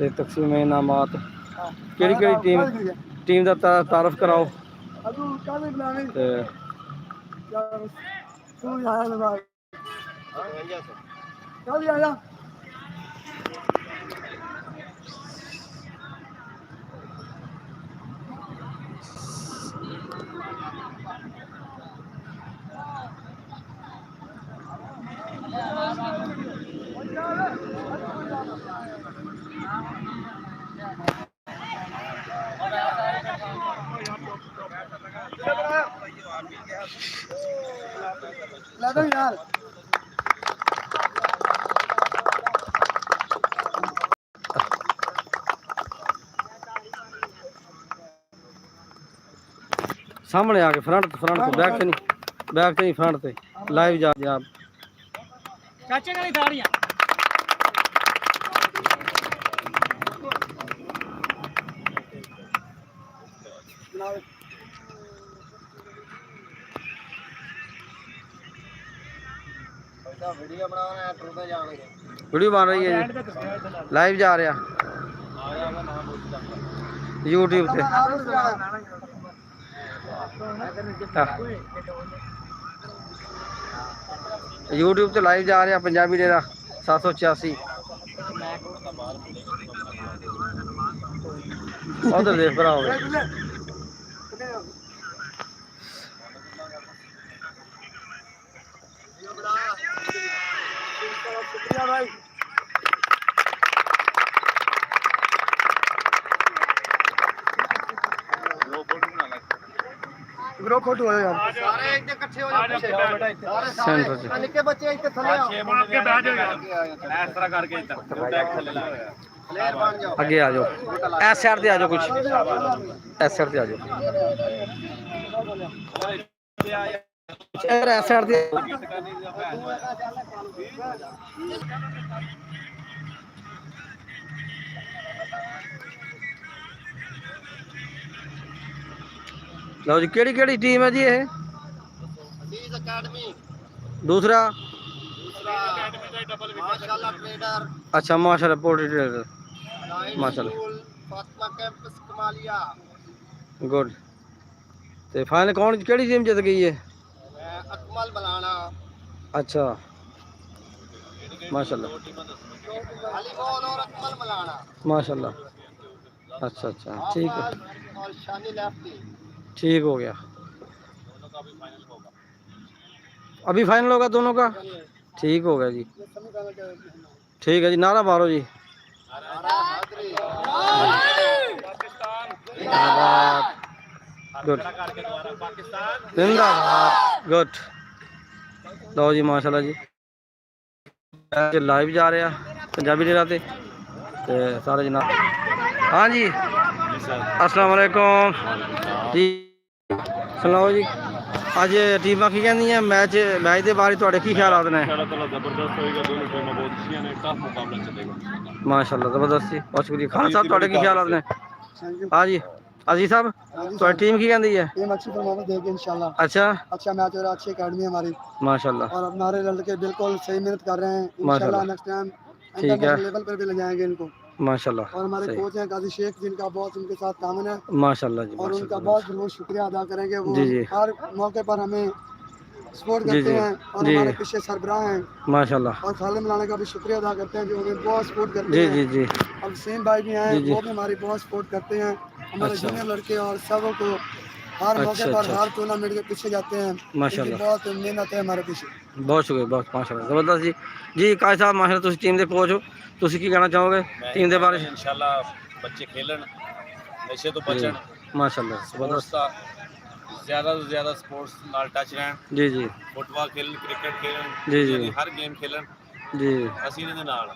ਤੇ ਤਕਸੀਮ ਇਨਾਮਾਤ। ਕਿਹੜੀ ਕਿਹੜੀ ਟੀਮ ਦਾ ਤਾਰਫ ਕਰਾਓ। ਤੇ यार सामने आके फ्रंट फ्रंट पे बैक से नहीं फ्रंट पे लाइव जा आप चाचे का नहीं दाड़ियां वीडियो बन रही है जी लाइव जा रहा यूट्यूब से यूट्यूब से लाइव जा रहा पंजाबी डेरा 786 उधर देख भरा हो शुक्रिया भाई ग्रुप फोटो है यार सारे इकट्ठे हो जाओ सारे निक्के बच्चे इधर थले आओ 6 मुंडे के बैठ जाओ इस तरह करके इधर बैक थले ला प्लेयर बन जाओ आगे आ जाओ इस साइड पे आ जाओ कुछ इस साइड पे आ जाओ यार इस साइड पे लो जी केड़ी टीम है जी ये अजीज एकेडमी दूसरा माशाल्लाह ट्रेडर अच्छा माशाल्लाह पोल्ट्री ट्रेडर माशाल्लाह फातिमा कैंपस कमालिया गुड ते फाइनल कौन केड़ी टीम जीत गई है अकमल बलाना अच्छा माशाल्लाह अली मौल और अकमल बलाना माशाल्लाह अच्छा अच्छा ठीक है और शानी लेफ्टी ठीक हो गया दोनों का भी फाइनल होगा अभी फाइनल होगा दोनों का ठीक हो गया जी ठीक है जी नारा मारो जी गुड जिंदाबाद गुड लो जी माशाल्लाह जी लाइव जा रहा पंजाबी डेरा ते सारे जनाब हाँ जी अस्सलाम वालेकुम जी सुनाओ जी अज टीमां की कहंदियां मैच के बारे तुहाडे की ख्यालात ने जबरदस्त होएगा दोनों टीमां बहुत अच्छी हैं टफ मुकाबला चलेगा माशाल्लाह जबरदस्त जी बहुत शुक्रिया खान साहब तुहाडे की ख्यालात ने हाँ जी अजीज साहब तुहाडी टीम की कहंदी है टीम अच्छी परफॉर्मेंस देगी इंशाल्लाह अच्छा मैच हो रहा अच्छी एकेडमी हमारी माशाल्लाह और हमारे लड़के बिल्कुल सही मेहनत कर रहे हैं इंशाल्लाह नेक्स्ट टाइम इंटरनेशनल लेवल पर भी ले जाएंगे इनको माशाल्लाह और हमारे कोच हैं काजी शेख जिनका बहुत उनके साथ तामन है माशाल्लाह जी और उनका बहुत बहुत शुक्रिया अदा करेंगे वो हर मौके पर हमें सपोर्ट करते हैं और हमारे पीछे सरबराह हैं माशाल्लाह और खालिद मौलाना का भी शुक्रिया अदा करते हैं जो हमें बहुत सपोर्ट करते हैं जी जी और हुसैन भाई भी हैं वो भी हमारी बहुत सपोर्ट करते हैं हमारे जूनियर लड़के और सबों को हर मौके पर हर टूर्नामेंट के पीछे जाते हैं माशाल्लाह बहुत मेहनत है हमारे पीछे बहुत शुक्रिया बहुत माशाल्लाह जबरदस्त जी जी काज साहब माशाल्लाह तुम टीम के कोच हो तुम की कहना चाहोगे टीम के बारे इंशाल्लाह बच्चे खेलन नशे तो बचन माशाल्लाह जबरदस्त ज़्यादा से ज़्यादा स्पोर्ट्स नाल टच रहन जी जी फुटबॉल खेलन क्रिकेट खेलन जी जी हर गेम खेलन जी ਅਸੀਂ ਇਹਨਾਂ ਦੇ ਨਾਲ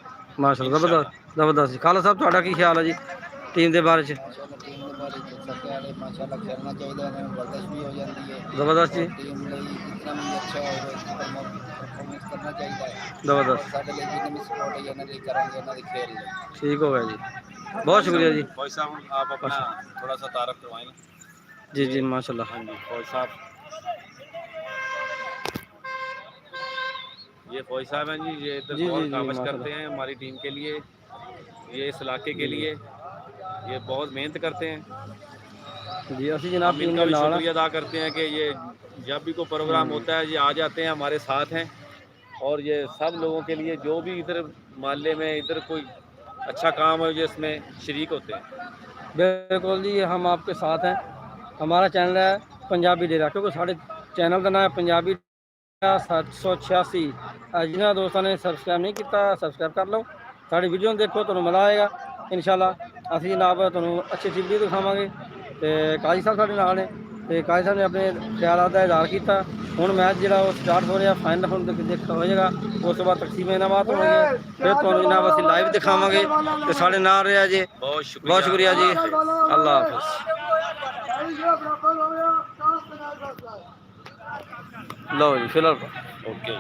माशाल्लाह जबरदस्त जी खाला साहब ਤੁਹਾਡਾ ਕੀ ਖਿਆਲ ਹੈ ਜੀ टीम के बारे च टीम के बारे में माशाल्लाह खेलना चाहिए है वर्जिश भी हो जाती है जबरदस्त जी टीम लिए जितना भी अच्छा हो परफॉर्मेंस करना चाहिए जबरदस्त साडे लिए जितनी भी सपोर्ट है ਇਹਨਾਂ ਦੀ ਕਰਾਂਗੇ ਇਹਨਾਂ ਦੀ खेल ठीक हो गया जी बहुत शुक्रिया जी फौज साहब आप अपना थोड़ा सा तारफ करवाएं जी जी माशाल्लाह हाँ जी फौज साहब ये फौज साहब हैं जी ये तो बहुत कामश करते हैं हमारी टीम के लिए ये इस इलाके के लिए ये बहुत मेहनत करते हैं। जी असि जनाब हम टीम इनका के भी नाल शुक्रिया अदा करते हैं कि ये जब भी कोई प्रोग्राम होता है ये आ जाते हैं, हमारे साथ हैं और ये सब लोगों के लिए जो भी इधर मोहल्ले में इधर कोई अच्छा काम हो जिसमें शरीक होते हैं। बिल्कुल जी हम आपके साथ हैं। हमारा चैनल है पंजाबी डेरा, क्योंकि साढ़े चैनल का नाम है पंजाबी डेरा 786। जिन्होंने दोस्तों ने सबसक्राइब नहीं किया सबसक्राइब कर लो, साड़ी वीडियो देखो तो मज़ा आएगा इंशाल्लाह। असी जनाब तुहानू अच्छी अच्छी वीडियो दिखावांगे। तो काजी साहब साढ़े नाल ने, तो काजी साहब ने अपने ख्यालात का इजहार किया। हुण मैच जो स्टार्ट हो रहा, फाइनल हुण देखा हो जाएगा, उस बाद तकसीम इनामात होंगे, फिर तुहानू जनाब असी लाइव दिखावांगे। तो साढ़े नाल रहा जी, बहुत शुक्रिया जी, अल्लाह हाफिज़। लो जी फिलहाल ओके।